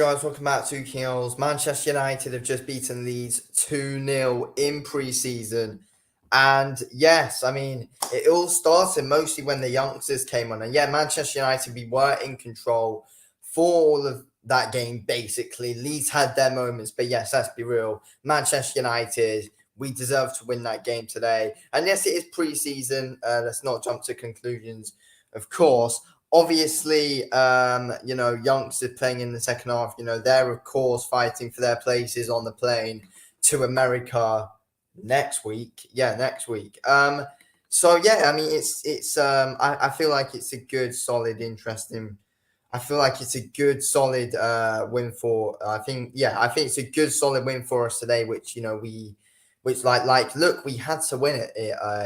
guys, welcome back to Kings. Manchester United have just beaten Leeds 2-0 in pre-season. And yes, I mean, it all started mostly when the youngsters came on. And yeah, Manchester United, we were in control for all of that game, basically. Leeds had their moments, but yes, let's be real. Manchester United, we deserve to win that game today. And yes, it is pre-season. Let's not jump to conclusions, of course. Obviously, youngsters playing in the second half, they're of course fighting for their places on the plane to America next week. Yeah, next week. So yeah, I mean, I feel like it's a good, solid, interesting. I feel like it's a good, solid win for. I think it's a good, solid win for us today. Look, we had to win it.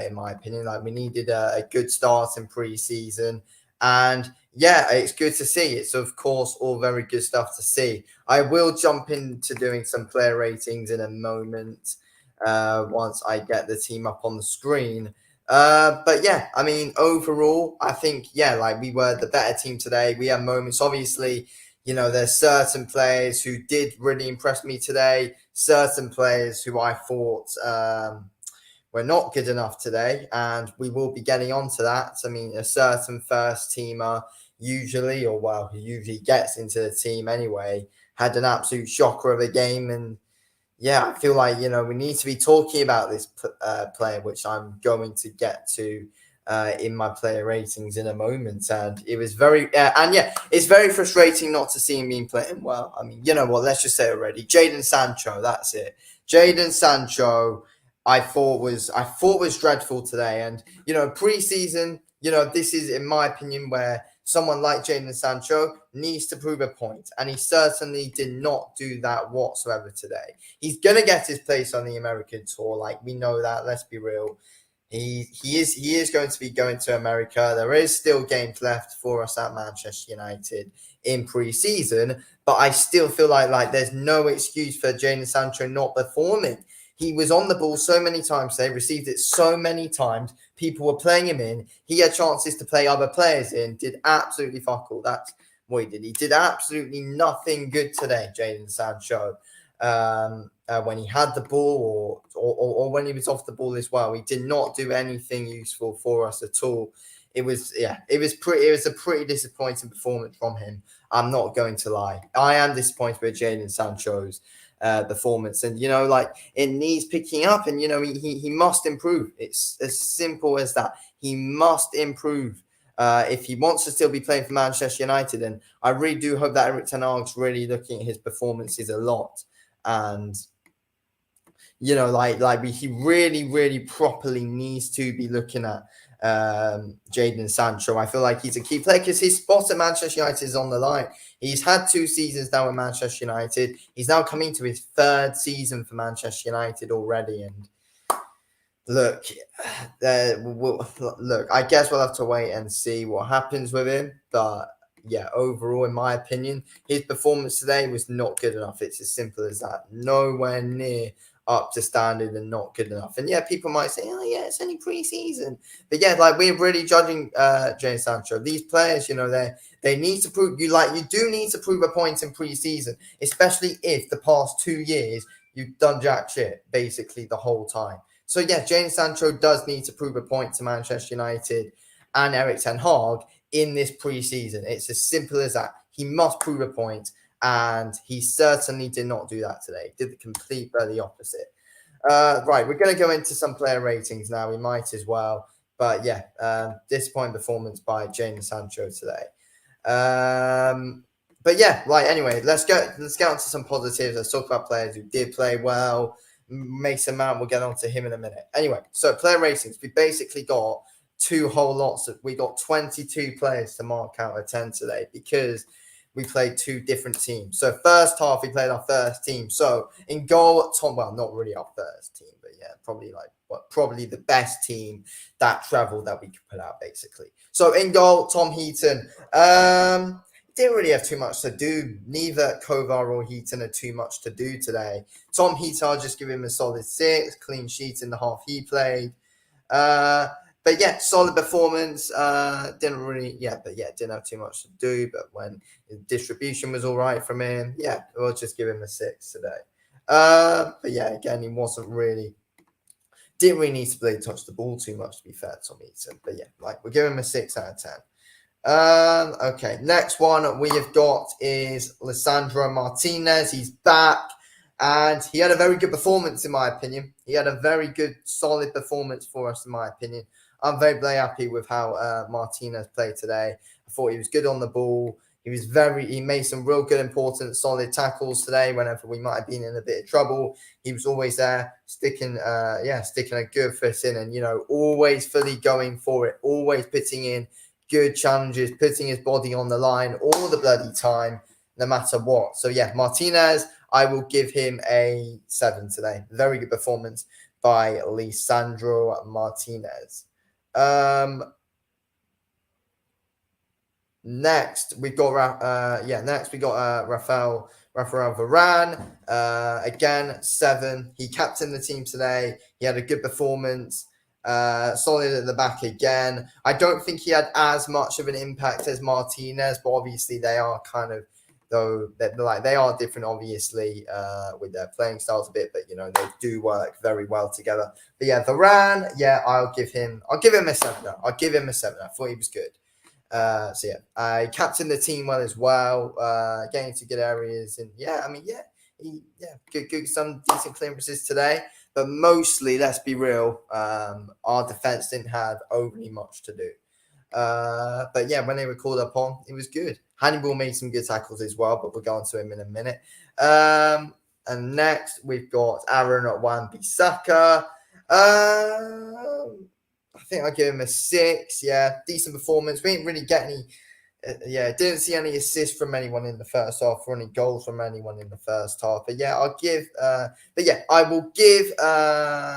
In my opinion, like we needed a good start in pre-season. And yeah, it's good to see. It's of course all very good stuff to see. I will jump into doing some player ratings in a moment once I get the team up on the screen. But yeah, I mean, overall, I think, yeah, like we were the better team today. We had moments, obviously, there's certain players who did really impress me today, certain players who I thought we're not good enough today, and we will be getting onto that. I mean, a certain first teamer who usually gets into the team anyway, had an absolute shocker of a game. And yeah, I feel like, we need to be talking about this player, which I'm going to get to in my player ratings in a moment. And it was it's very frustrating not to see him being playing well. I mean, you know what? Let's just say already, Jadon Sancho. That's it. Jadon Sancho. I thought was dreadful today. And preseason. This is, in my opinion, where someone like Jadon Sancho needs to prove a point, and he certainly did not do that whatsoever today. He's gonna get his place on the American tour, like we know that. Let's be real. He is going to be going to America. There is still games left for us at Manchester United in pre-season, but I still feel like there's no excuse for Jadon Sancho not performing. He was on the ball so many times. They received it so many times. People were playing him in. He had chances to play other players in. Did absolutely fuck all. That's what he did. He did absolutely nothing good today, Jadon Sancho. When he had the ball or when he was off the ball as well, he did not do anything useful for us at all. It was a pretty disappointing performance from him. I'm not going to lie. I am disappointed with Jadon Sancho's performance, and it needs picking up, and he must improve. It's as simple as that. He must improve if he wants to still be playing for Manchester United. And I really do hope that Erik ten Hag's really looking at his performances a lot, and he really, really properly needs to be looking at Jadon Sancho. I feel like he's a key player because his spot at Manchester United is on the line. He's had 2 seasons now at Manchester United. He's now coming to his 3rd season for Manchester United already. And look, I guess we'll have to wait and see what happens with him. But yeah, overall, in my opinion, his performance today was not good enough. It's as simple as that. Nowhere near up to standard and not good enough. And yeah, people might say, oh yeah, it's only pre-season. But yeah, like we're really judging Jadon Sancho. These players, they need to prove you do need to prove a point in pre-season, especially if the past 2 years you've done jack shit basically the whole time. So yeah, Jadon Sancho does need to prove a point to Manchester United and Erik ten Hag in this pre-season. It's as simple as that. He must prove a point, and he certainly did not do that today. Did the complete the opposite. Right, we're going to go into some player ratings now. We might as well. But yeah, disappointing performance by Jadon Sancho today. But yeah, right, anyway, let's get on to some positives. Let's talk about players who did play well. Mason Mount, we'll get on to him in a minute. Anyway, so player ratings, we basically got 2 whole lots. We got 22 players to mark out of 10 today because we played 2 different teams. So first half, we played our first team. So in goal, not really our first team, but yeah, probably the best team that traveled that we could put out, basically. So in goal, Tom Heaton. Didn't really have too much to do. Neither Kovar or Heaton had too much to do today. Tom Heaton, I'll just give him a solid 6, clean sheet in the half he played. But yeah, solid performance. Didn't have too much to do. But when the distribution was all right from him, yeah, we'll just give him a 6 today. But yeah, again, he didn't really need to touch the ball too much, to be fair to Eaton. But yeah, we'll give him a 6 out of 10. Okay, next one we have got is Lisandro Martinez. He's back, and he had a very good performance, in my opinion. He had a very good, solid performance for us, in my opinion. I'm very, very happy with how Martinez played today. I thought he was good on the ball. He made some real good, important, solid tackles today. Whenever we might have been in a bit of trouble, he was always there, sticking a good foot in, and always fully going for it, always putting in good challenges, putting his body on the line all the bloody time, no matter what. So yeah, Martinez, I will give him a 7 today. Very good performance by Lisandro Martinez. Next we got Rafael Varane. Again, 7. He captained the team today. He had a good performance. Solid at the back again. I don't think he had as much of an impact as Martinez, but obviously they are kind of, though, they are different, obviously, with their playing styles a bit, but they do work very well together. But yeah, Varane, yeah, I'll give him a 7. I'll give him a 7. I thought he was good. So yeah, I captained the team well as well, getting to good areas, and good, some decent clearances today. But mostly, let's be real, our defense didn't have overly much to do. But yeah, when they were called upon, it was good. Hannibal made some good tackles as well, but we'll go on to him in a minute. And next, we've got Aaron Wan-Bissaka. I think I'll give him a 6. Yeah, decent performance. We didn't really get any. Didn't see any assists from anyone in the first half or any goals from anyone in the first half. But yeah, I will give.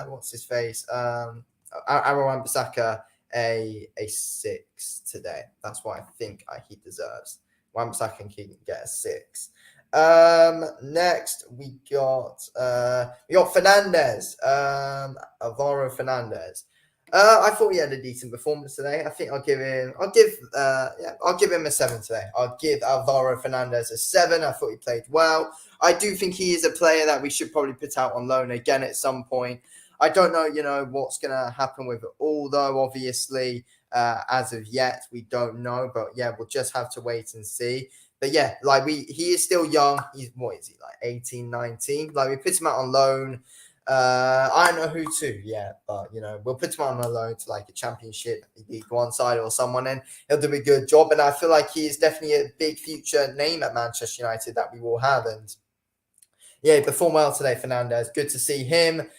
What's his face? Aaron Wan-Bissaka a 6 today. That's what I think he deserves. Wan-Bissaka can get a 6. Next we got Fernandez. Alvaro Fernandez. I thought he had a decent performance today. I think I'll give him a 7 today. I'll give Alvaro Fernandez a 7. I thought he played well. I do think he is a player that we should probably put out on loan again at some point. I don't know, what's going to happen with it all, though, obviously. As of yet, we don't know. But yeah, we'll just have to wait and see. But yeah, he is still young. What is he, 18, 19? We put him out on loan. I don't know who to, but we'll put him on a loan to a Championship League One side or someone, and he'll do a good job. And I feel like he is definitely a big future name at Manchester United that we will have. And yeah, he performed well today, Fernandez. Good to see him.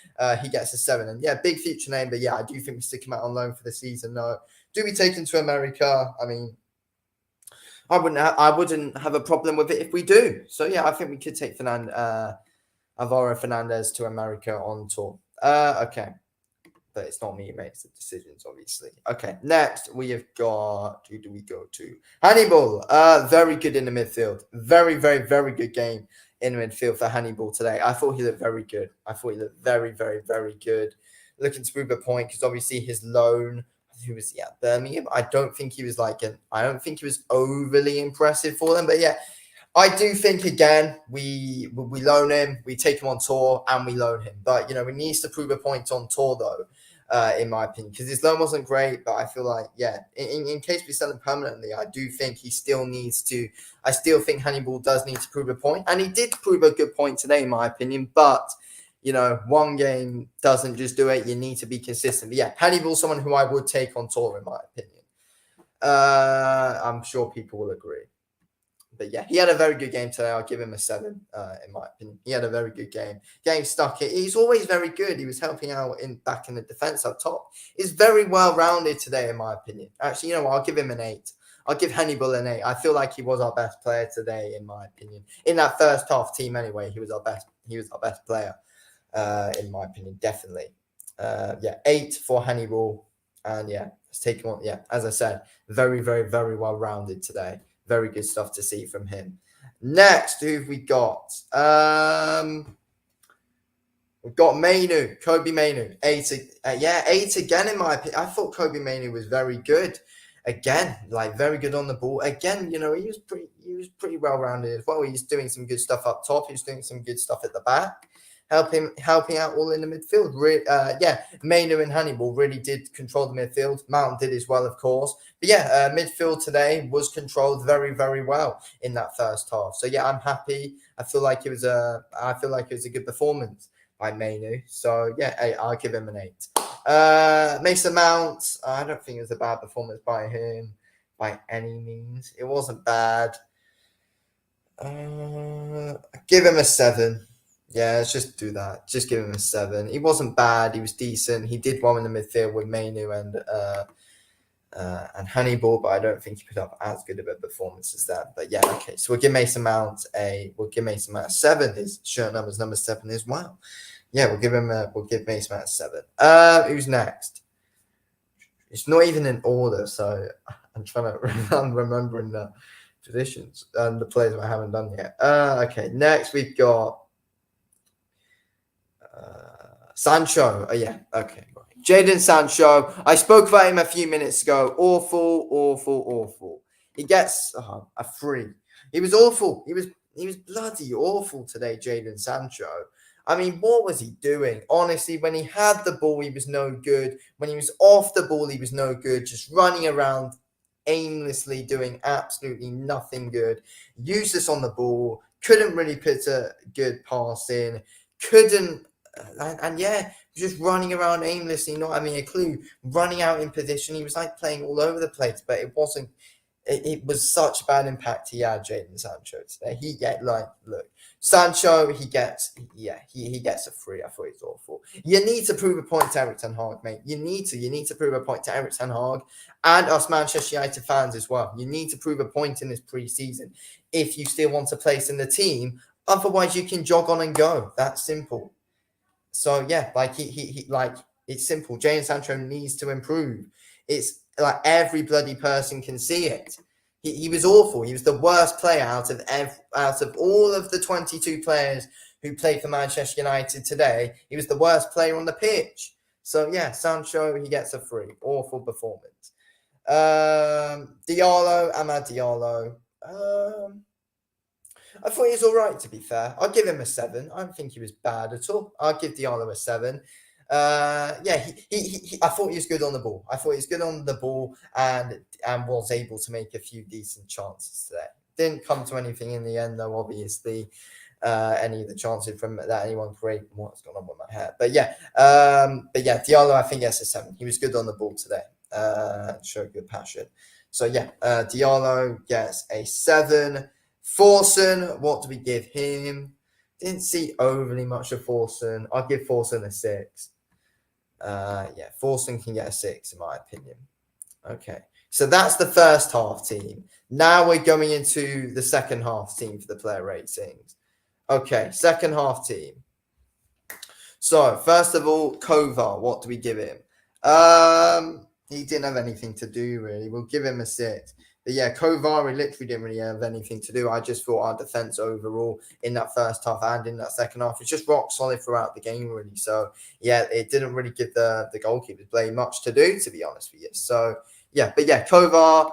He gets a 7, and yeah, big future name. But yeah, I do think we stick him out on loan for the season. No, do we take him to America? I mean, I wouldn't have a problem with it if we do. So yeah, I think we could take Alvaro Fernandez to America on tour. Okay. But it's not me who makes the decisions, obviously. Okay, next we have got, who do we go to? Hannibal. Very good in the midfield. Very, very, very good game in the midfield for Hannibal today. I thought he looked very good. I thought he looked very, very, very good. Looking to prove a point, because obviously his loan, who was at Birmingham, I don't think he was overly impressive for them. But yeah, I do think, again, we loan him, we take him on tour, and we loan him. But, he needs to prove a point on tour, though, in my opinion, because his loan wasn't great. But I feel like, in case we sell him permanently, I do think he still needs to. I still think Hannibal does need to prove a point. And he did prove a good point today, in my opinion. But, one game doesn't just do it. You need to be consistent. But yeah, Hannibal's someone who I would take on tour, in my opinion. I'm sure people will agree. But yeah, he had a very good game today. I'll give him a 7, in my opinion. He had a very good game. Getting stuck. He's always very good. He was helping out back in the defense up top. He's very well-rounded today, in my opinion. Actually, I'll give him an 8. I'll give Hannibal an 8. I feel like he was our best player today, in my opinion. In that first half team, anyway, he was our best player, in my opinion, definitely. 8 for Hannibal. And yeah, let's take him on. Yeah, as I said, very, very, very well-rounded today. Very good stuff to see from him. Next, who've we got? We've got Mainu, Kobe Mainu, eight again in my opinion. I thought Kobe Mainu was very good. Again, like very good on the ball. Again, he was pretty well rounded as well. He's doing some good stuff up top. He's doing some good stuff at the back, helping out all in the midfield. Mainu and Hannibal really did control the midfield. Mount did as well, of course. But yeah, midfield today was controlled very, very well in that first half. So yeah, I'm happy. I feel like it was a good performance by Mainu. So yeah, I'll give him an 8. Mason Mount, I don't think it was a bad performance by him by any means. It wasn't bad. Give him a 7. Yeah, let's just do that. Just give him a 7. He wasn't bad. He was decent. He did well in the midfield with Mainu and Hannibal, but I don't think he put up as good of a performance as that. But yeah, okay. So we'll give Mason Mount a 7. His shirt number's number 7 as well. Yeah, we'll give Mason Mount a 7. Who's next? It's not even in order, so I'm trying to I'm remembering the positions and the players I haven't done yet. Okay, next we've got Sancho. Oh yeah, okay. Jadon Sancho. I spoke about him a few minutes ago. Awful. He gets a 3. He was awful. He was bloody awful today, Jadon Sancho. I mean, what was he doing? Honestly, when he had the ball, he was no good. When he was off the ball, he was no good. Just running around aimlessly, doing absolutely nothing good. Useless on the ball. Couldn't really put a good pass in. Couldn't, and yeah, just running around aimlessly, not having a clue. Running out in position. He was like playing all over the place, but it wasn't. It was such a bad impact he had, Jadon Sancho today. Look, Sancho, he gets a 3. I thought he was awful. You need to prove a point to Eric Ten Hag, mate. You need to prove a point to Eric Ten Hag and us Manchester United fans as well. You need to prove a point in this pre-season if you still want to place in the team. Otherwise, you can jog on and go. That's simple. So yeah, it's simple. Jadon Sancho needs to improve. It's like every bloody person can see it. He was awful. He was the worst player out of all of the 22 players who played for Manchester United today. He was the worst player on the pitch. So yeah, Sancho, he gets a 3. Awful performance. Amad Diallo. I thought he was all right, to be fair. I'll give him a 7. I don't think he was bad at all. I'll give Diallo a 7. I thought he was good on the ball. And was able to make a few decent chances today. Didn't come to anything in the end, though, obviously. Any of the chances from that anyone create, what's going on with my hair. But yeah, Diallo, I think, gets a 7. He was good on the ball today. Showed good passion. So yeah, Diallo gets a 7. Forson, what do we give him? Didn't see overly much of Forson. I'll give Forson a 6. Forson can get a 6 in my opinion. Okay, so that's the first half team. Now we're going into the second half team for the player ratings. Okay, second half team. So first of all, Kovar, what do we give him? He didn't have anything to do really. We'll give him a 6. But yeah, Kovar, he literally didn't really have anything to do. I just thought our defense overall in that first half and in that second half was just rock solid throughout the game, really. So yeah, it didn't really give the goalkeepers play much to do, to be honest with you. So yeah, but yeah, Kovar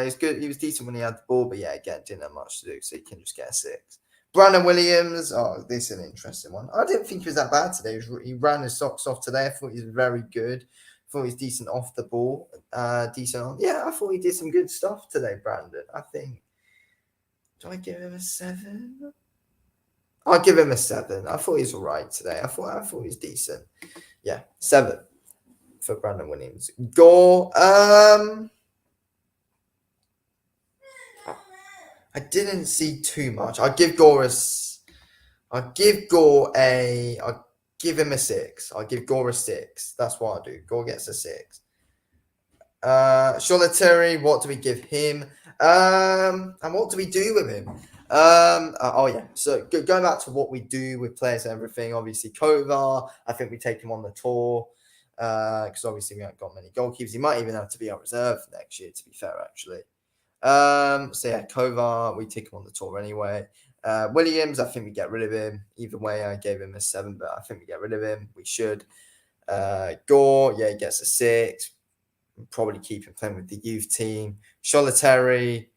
is good. He was decent when he had the ball, but yeah, again, didn't have much to do, so he can just get a 6. Brandon Williams, this is an interesting one. I didn't think he was that bad today. He ran his socks off today. I thought he was very good. Thought he's decent off the ball. Decent on. Yeah, I thought he did some good stuff today, Brandon. I think. Do I give him a 7? I'll give him a 7. I thought he was all right today. I thought he was decent. Yeah, 7 for Brandon Williams. Gore. I didn't see too much. I'll give Gore him a 6. I'll give Gore a 6. That's what I'll do. Gore gets a 6. Solitary, what do we give him? And what do we do with him? So going back to what we do with players and everything, obviously Kovar, I think we take him on the tour. Because obviously we haven't got many goalkeepers. He might even have to be on reserve next year, to be fair, actually. So yeah, Kovar, we take him on the tour anyway. Williams, I think we get rid of him. Either way, I gave him a 7, but I think we get rid of him. We should. Gore, yeah, he gets a 6. Probably keep him playing with the youth team. Solitary,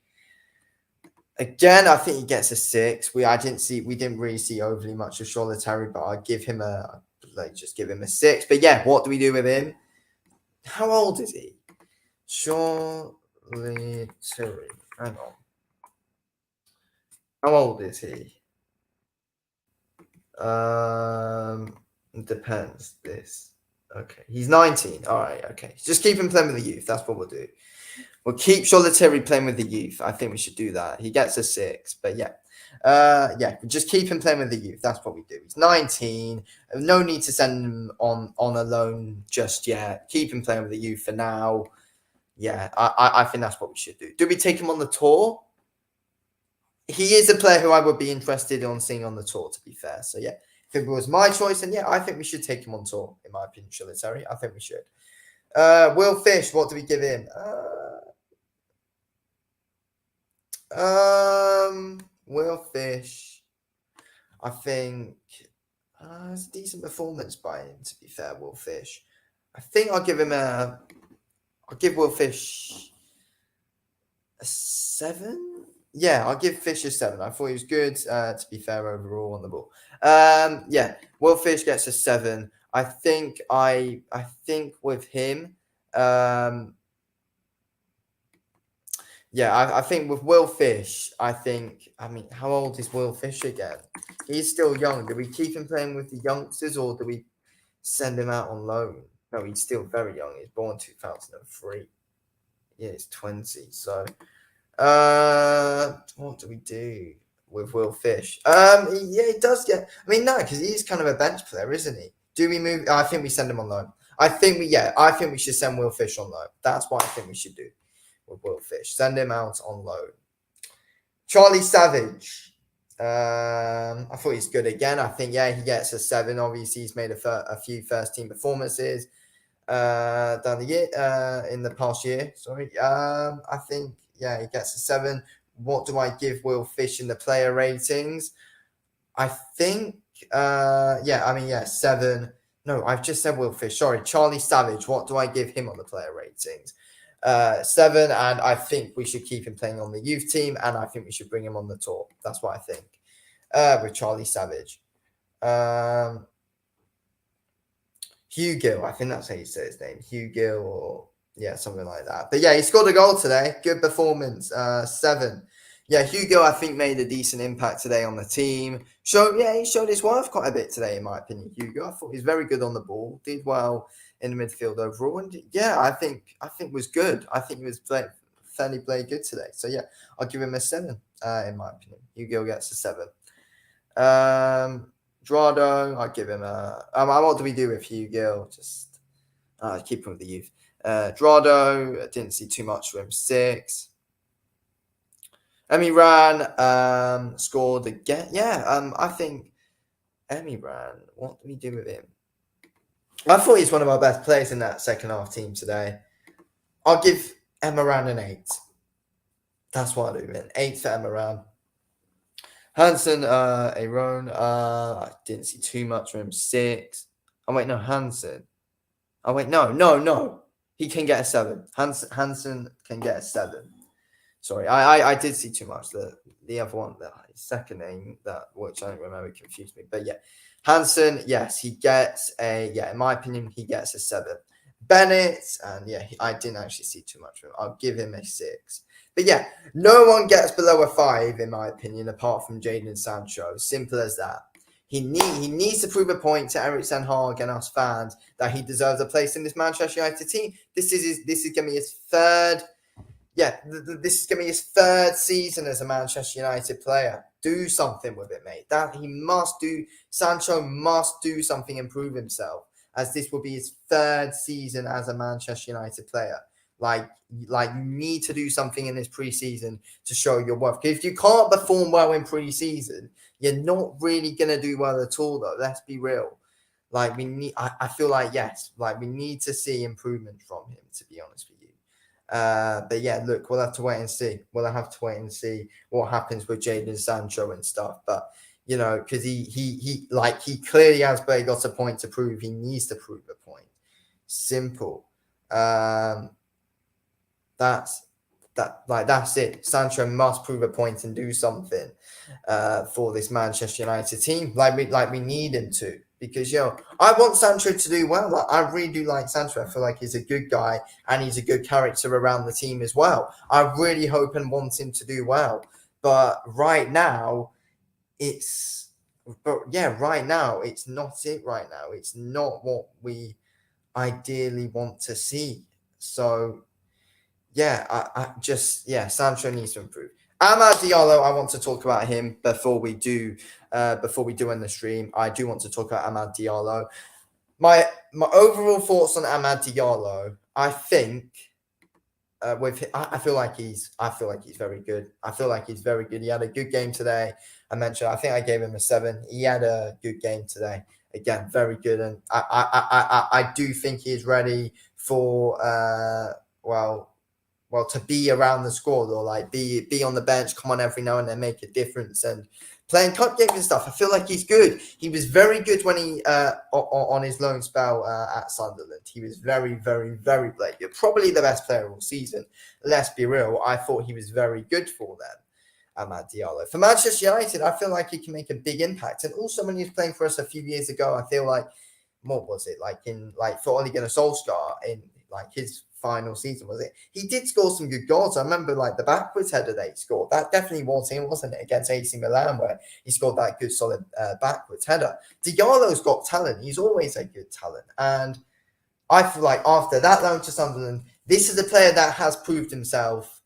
again, I think he gets a 6. We didn't really see overly much of Solitary, but I'd give him just give him a 6. But yeah, what do we do with him? How old is he? Solitary. Hang on. How old is he? Depends. This. Okay. He's 19. All right. Okay. Just keep him playing with the youth. That's what we'll do. We'll keep Solitary playing with the youth. I think we should do that. He gets a 6, but yeah. Just keep him playing with the youth. That's what we do. He's 19. No need to send him on a loan just yet. Keep him playing with the youth for now. Yeah, I think that's what we should do. Do we take him on the tour? He is a player who I would be interested in seeing on the tour, to be fair. So yeah, if it was my choice, then yeah, I think we should take him on tour, in my opinion, Solitary. I think we should. Will Fish, what do we give him? Will Fish, I think it's a decent performance by him, to be fair, Will Fish. I think I'll give Will Fish a 7. Yeah, I'll give Fish a 7. I thought he was good, to be fair, overall on the ball. Yeah, Will Fish gets a 7. I think with him, I think with Will Fish, how old is Will Fish again? He's still young. Do we keep him playing with the youngsters or do we send him out on loan? No, he's still very young. He's born 2003. Yeah, he's 20. So, what do we do with Will Fish? Yeah, he does get. No, because he's kind of a bench player, isn't he? Do we move? I think we send him on loan. I think we should send Will Fish on loan. That's what I think we should do with Will Fish. Send him out on loan. Charlie Savage. I thought he's good again. I think, he gets a 7. Obviously, he's made a few first-team performances down the year, in the past year. Sorry. I think, he gets a 7. What do I give Will Fish in the player ratings? I think, 7. No, I've just said Will Fish. Sorry, Charlie Savage. What do I give him on the player ratings? 7, and I think we should keep him playing on the youth team, and I think we should bring him on the tour. That's what I think. With Charlie Savage. Hugh Gill, I think that's how you say his name. Hugh Gill, or something like that. But yeah, he scored a goal today. Good performance. 7. Yeah, Hugh Gill, I think, made a decent impact today on the team. He showed his worth quite a bit today, in my opinion. Hugh Gill, I thought he was very good on the ball. Did well in the midfield overall, and I think was good. I think he was fairly good today. So yeah, I'll give him a 7. In my opinion, Hugh Gill gets a 7. Drado, I'll give him a. What do we do with Hugh Gill? Just keep him with the youth. Drado, I didn't see too much from him. 6. Emiran scored again. I think Emiran. What do we do with him? I thought he's one of our best players in that second half team today. I'll give Emiran an 8. That's what I do, man. 8 for Emiran. Hansen, Aaron. I didn't see too much from him. 6. Oh wait, no, Hansen. Oh wait, no. He can get a 7. Hansen can get a 7. Sorry, I did see too much. The other one, the second name, which I don't remember, confused me. But yeah, Hansen, yes, he gets in my opinion, he gets a 7. Bennett, and I didn't actually see too much from him. I'll give him a 6. But yeah, no one gets below a 5, in my opinion, apart from Jadon Sancho. Simple as that. He needs to prove a point to Eric Ten Hag and us fans that he deserves a place in this Manchester United team. This is going to be his third. This is going to be his 3rd season as a Manchester United player. Do something with it, mate. Sancho must do something and prove himself, as this will be his 3rd season as a Manchester United player. You need to do something in this preseason to show your worth. If you can't perform well in preseason, you're not really going to do well at all, though. Let's be real. I feel like, yes, we need to see improvement from him, to be honest with you. But yeah, look, we'll have to wait and see. We'll have to wait and see what happens with Jadon Sancho and stuff. But because he clearly has got a point to prove. He needs to prove a point. Simple. That's that's it. Sancho must prove a point and do something for this Manchester United team, we need him to. Because I want Sancho to do well. I really do like Sancho. I feel like he's a good guy and he's a good character around the team as well. I really hope and want him to do well. But right now, it's right now it's not it. Right now, it's not what we ideally want to see. So Sancho needs to improve. Amad Diallo, I want to talk about him before we do end the stream. I do want to talk about Amad Diallo. My overall thoughts on Amad Diallo, I think I feel like he's very good. I feel like he's very good. He had a good game today. I think I gave him a 7. He had a good game today. Again, very good, and I do think he's ready for to be around the squad or be on the bench, come on every now and then, make a difference, and playing cup games and stuff. I feel like he's good. He was very good when he on his loan spell at Sunderland. He was very, very, very good. Probably the best player all season. Let's be real. I thought he was very good for them. Amad Diallo. For Manchester United, I feel like he can make a big impact. And also when he was playing for us a few years ago, I feel like what was it for Ole Gunnar Solskjaer in his final season, was it? He did score some good goals. I remember the backwards header that he scored. That definitely was him, wasn't it? Against AC Milan, where he scored that good solid backwards header. Diallo's got talent. He's always a good talent. And I feel like after that loan to Sunderland, this is a player that has proved himself.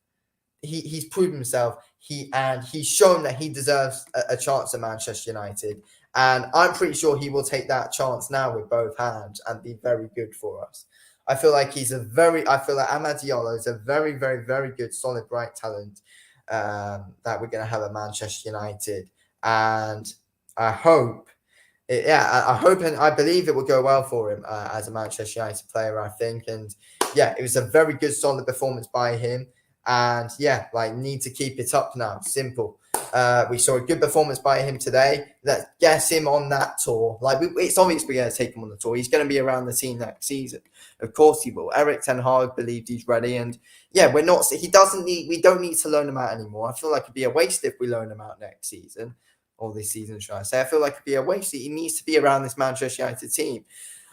He's proven himself. He's shown that he deserves a chance at Manchester United. And I'm pretty sure he will take that chance now with both hands and be very good for us. I feel like Amad Diallo is a very, very, very good, solid, bright talent that we're going to have at Manchester United. And I hope, I hope and I believe it will go well for him as a Manchester United player, I think. And it was a very good, solid performance by him. And need to keep it up now. Simple. We saw a good performance by him today. Let's get him on that tour. It's obvious we're going to take him on the tour. He's going to be around the team next season. Of course he will. Erik ten Hag believed he's ready, and we don't need to loan him out anymore. I feel like it'd be a waste if we loan him out next season, or this season, should I say. I feel like it'd be a waste. He needs to be around this Manchester United team.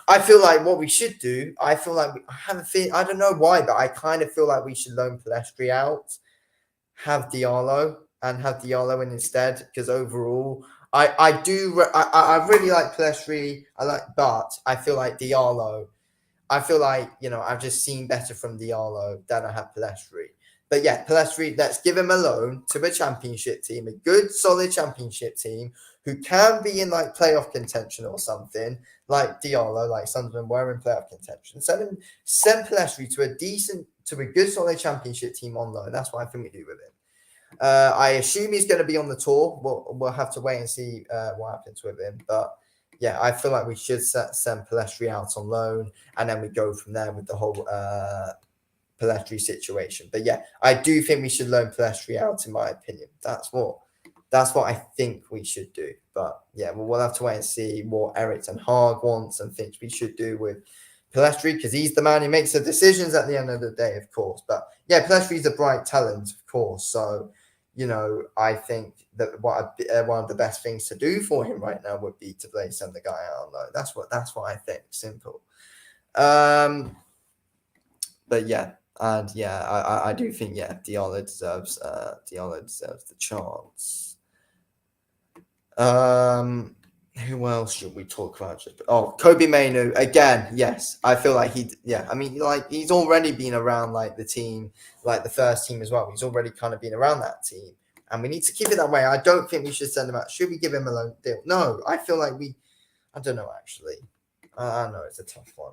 I feel like what we should do, I don't know why, but I kind of feel like we should loan Pellistri out, have Diallo in instead, because overall, I really like Pellistri. But I feel like Diallo, I've just seen better from Diallo than I have Pellistri. But Pellistri, let's give him a loan to a championship team, a good, solid championship team who can be in playoff contention or something, like Diallo, like Sunderland were in playoff contention. Send Pellistri to a good, solid championship team on loan. That's what I think we do with him. I assume he's going to be on the tour. We'll have to wait and see what happens with him. But I feel like we should send Pellistri out on loan, and then we go from there with the whole Pellistri situation. But I do think we should loan Pellistri out, in my opinion. That's what I think we should do. But we'll have to wait and see what Erik ten Hag wants and thinks we should do with Pellistri, because he's the man who makes the decisions at the end of the day, of course. But Pellistri's a bright talent, of course. So I think that one of the best things to do for him right now would be to send the guy out on loan. That's what I think. Simple. But I do think Diallo deserves the chance. Who else should we talk about? Kobbie Mainoo again. Yes, I feel like he's already been around the team, the first team as well. He's already kind of been around that team, and we need to keep it that way. I don't think we should send him out. Should we give him a loan deal? No, I feel like I don't know actually. I know it's a tough one.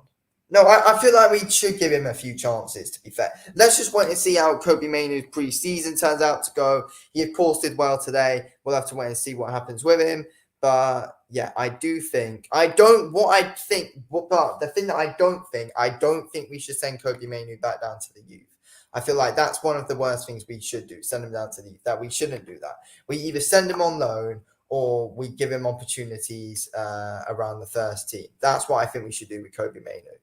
No, I feel like we should give him a few chances, to be fair. Let's just wait and see how Kobbie Mainoo's pre-season turns out to go. He, of course, did well today. We'll have to wait and see what happens with him. But, I do think... But the thing that I don't think we should send Kobbie Mainoo back down to the youth. I feel like that's one of the worst things we should do. Send him down to the that we shouldn't do that. We either send him on loan or we give him opportunities around the first team. That's what I think we should do with Kobe Mainu.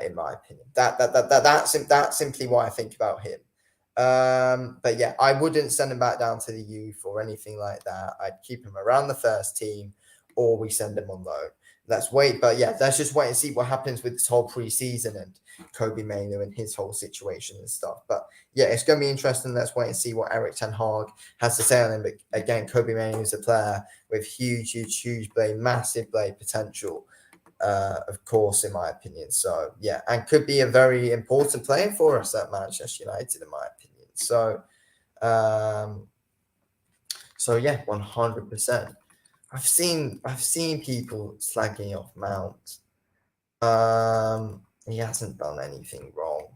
In my opinion. That's simply what I think about him. But yeah, I wouldn't send him back down to the youth or anything like that. I'd keep him around the first team, or we send him on loan. Let's wait, but yeah, let's just wait and see what happens with this whole preseason and Kobe Mainu and his whole situation and stuff. But yeah, it's going to be interesting. Let's wait and see what Eric Ten Hag has to say on him. But again, Kobe Mainu is a player with huge blade, massive blade potential. Of course, in my opinion. So yeah, and could be a very important player for us at Manchester United, in my opinion. So, so yeah, 100%. I've seen people slagging off Mount. He hasn't done anything wrong,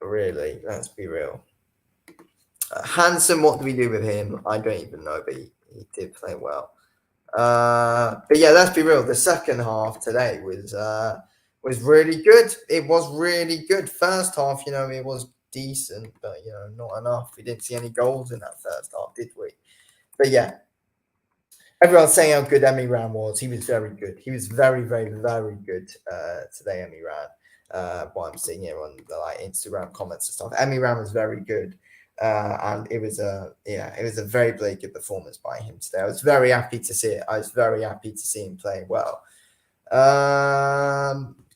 really. Let's be real. Hansen, what do we do with him? I don't even know, but he did play well. But yeah, let's be real. The second half today was really good. It was really good. First half, it was decent, but not enough. We didn't see any goals in that first half, did we? But yeah, everyone's saying how good Emi Ran was. He was very good. He was very good today, Emi Ran. What I'm seeing here on the Instagram comments and stuff. Emi Ran was very good. And it was a very good performance by him today. I was very happy to see it. I was very happy to see him playing well.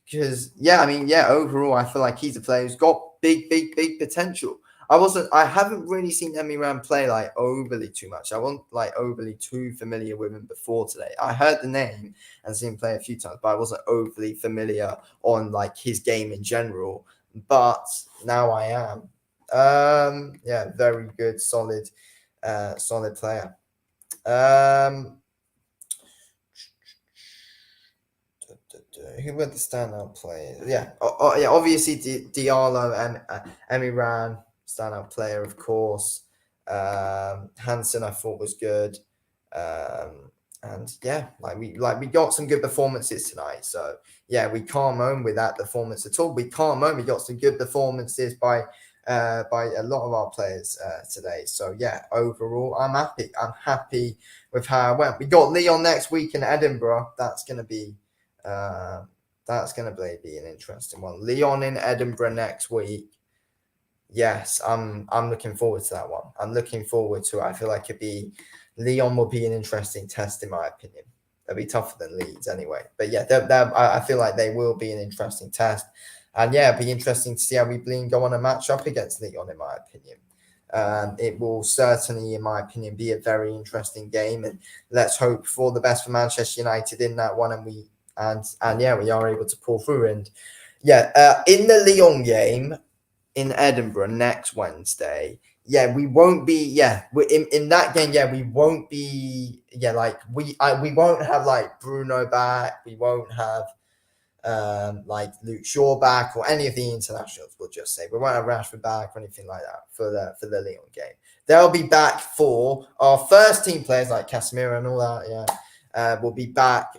Because overall I feel like he's a player who's got big potential. I haven't really seen Emi Ran play overly too much. I wasn't overly too familiar with him before today. I heard the name and seen him play a few times, but I wasn't overly familiar on his game in general. But now I am. Very good, solid player. Who were the standout players? Obviously Diallo and Emi Ran, standout player, of course. Hansen I thought was good. And yeah, we got some good performances tonight. So yeah, we can't moan with that performance at all. We can't moan. We got some good performances by a lot of our players today. So yeah, overall, I'm happy. I'm happy with how it went. We got Lyon next week in Edinburgh. That's gonna be an interesting one. Lyon in Edinburgh next week. Yes, I'm looking forward to that one. I'm looking forward to it. I feel like Lyon will be an interesting test, in my opinion. They'll be tougher than Leeds anyway. But yeah, I feel like they will be an interesting test. And yeah, it'll be interesting to see how we go on a match up against Lyon, in my opinion. It will certainly, in my opinion, be a very interesting game. And let's hope for the best for Manchester United in that one. And we are able to pull through. And yeah, in the Lyon game in Edinburgh next Wednesday, we won't be. In that game, we won't be. We won't have Bruno back. We won't have Luke Shaw back or any of the internationals. We'll just say we won't have Rashford back or anything like that for the Lyon game. They'll be back for our first team players like Casemiro and all that. Will be back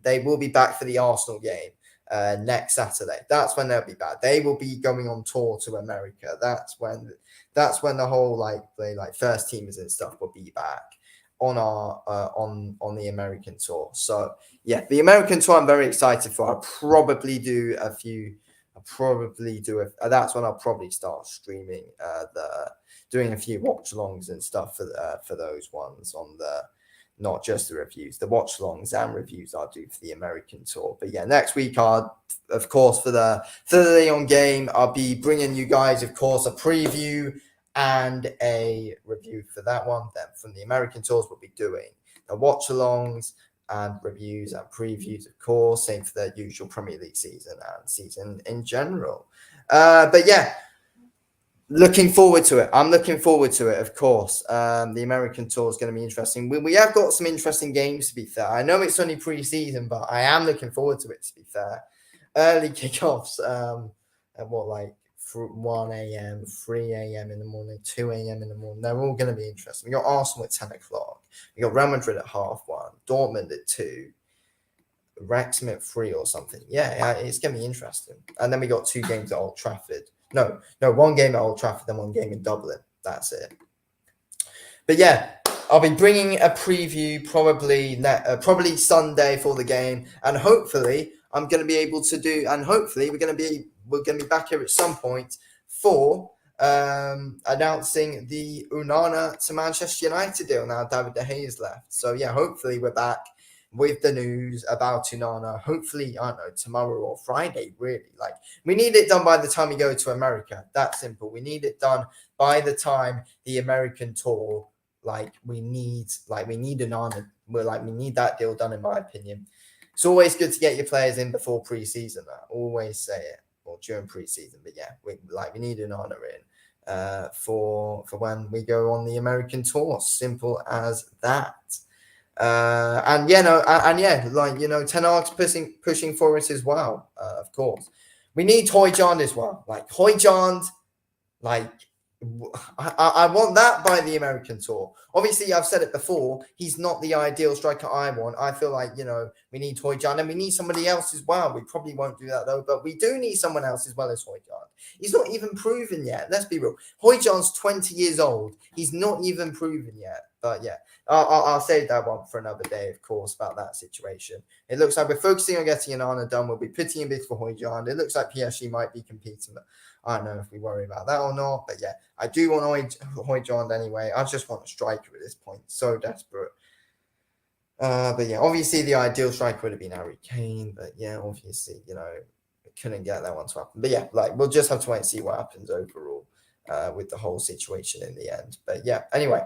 They will be back for the Arsenal game. Next Saturday. That's when they'll be back. They will be going on tour to America. That's when the whole first teamers and stuff will be back on our on the American tour. So yeah, the American tour I'm very excited for. I'll probably do a few. That's when I'll probably start streaming doing a few watch alongs and stuff for those ones on the. Not just the reviews, the watch alongs and reviews I'll do for the American tour. But yeah, next week of course, for the Lyon game, I'll be bringing you guys, of course, a preview and a review for that one. Then from the American tours, we'll be doing the watch alongs and reviews and previews, of course. Same for the usual Premier League season and season in general. But yeah. Looking forward to it. I'm looking forward to it, of course. The American tour is going to be interesting. We have got some interesting games, to be fair. I know it's only pre-season, but I am looking forward to it, to be fair. Early kickoffs at 1 a.m., 3 a.m. in the morning, 2 a.m. in the morning. They're all going to be interesting. We got Arsenal at 10 o'clock. We got Real Madrid at 1:30, Dortmund at 2, Wrexham at 3 or something. Yeah, it's going to be interesting. And then we got 2 games at Old Trafford. No, one game at Old Trafford, then one game in Dublin. That's it. But yeah, I'll be bringing a preview probably Sunday for the game, and hopefully I'm going to be able to do, and hopefully we're going to be back here at some point for announcing the Onana to Manchester United deal. Now David De Gea is left, so yeah, hopefully we're back with the news about Onana. Hopefully, I don't know, tomorrow or Friday. Really, like we need it done by the time we go to America. That's simple. We need it done by the time the American tour. We need an honor. We need that deal done, in my opinion. It's always good to get your players in before preseason. I always say it, or during preseason. But yeah, we need an honor in for when we go on the American tour. Simple as that. And yeah, no, and yeah, Ten Hag's pushing for us as well. Of course, we need Højlund as well. Like Højlund, like I want that by the American tour. Obviously, I've said it before. He's not the ideal striker I want. I feel like, we need Højlund and we need somebody else as well. We probably won't do that though, but we do need someone else as well as Højlund. He's not even proven yet. Let's be real. Højlund's 20 years old. He's not even proven yet. But yeah, I'll save that one for another day, of course, about that situation. It looks like we're focusing on getting an honor done. We'll be putting in bids for Højlund. It looks like PSG might be competing, but I don't know if we worry about that or not. But yeah, I do want Højlund anyway. I just want a striker at this point. So desperate. But yeah, obviously the ideal striker would have been Harry Kane. But yeah, obviously, we couldn't get that one to happen. But yeah, we'll just have to wait and see what happens overall with the whole situation in the end. But yeah, anyway.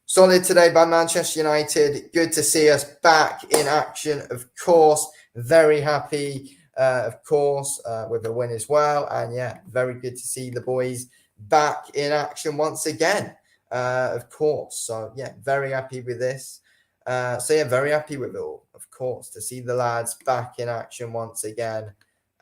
Solid today by Manchester United. Good to see us back in action, of course. Very happy, of course, with the win as well. And yeah, very good to see the boys back in action once again, of course. So yeah, very happy with this. Very happy with it all, of course, to see the lads back in action once again.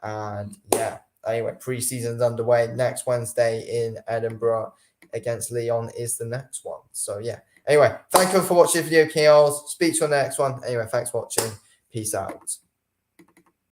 And yeah, anyway, pre-season's underway. Next Wednesday in Edinburgh against Lyon is the next one. So yeah. Anyway, thank you for watching the video, Keels. Speak to you on the next one. Anyway, thanks for watching. Peace out.